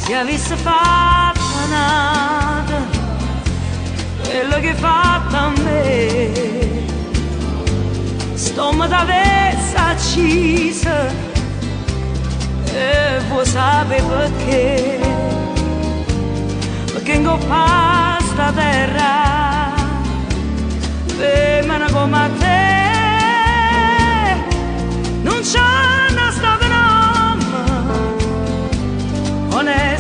Se avesse fatto nada quello che hai fatto a me, stomma t'avesse accisa e vuoi sapere perché? Perché ingoppa sta terra femmina come a te non c'è una storia.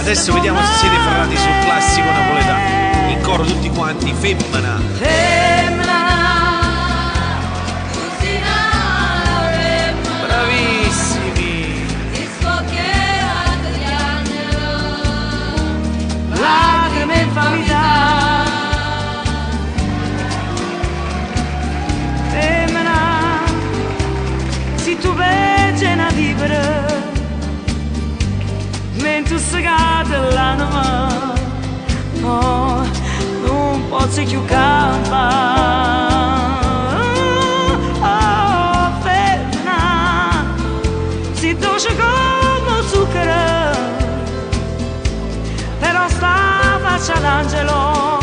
Adesso vediamo se siete ferrati sul classico napoletano. In coro tutti quanti, femmina. Femmina, bravissimi. lacrime in famiglia. Femmina, se tu vedi una vivere mentre si cade l'anima, oh, non posso più campare. Oh, femmina, si dolce come zucchero, però sta faccia d'angelo,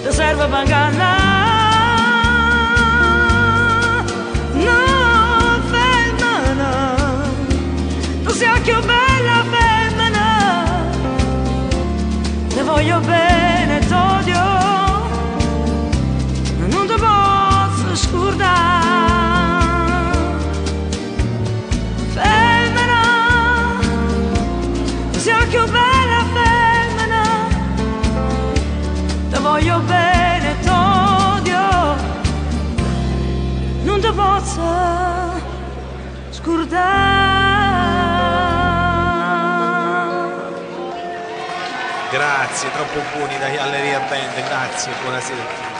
ti serve per ingannare. Sei più bella femmina, ti voglio bene, t'odio, ma non ti posso scordare. Femmina, sei più bella femmina, ti voglio bene, t'odio, non ti posso scordare. Grazie, troppo buoni da Galleria Band, grazie, buonasera.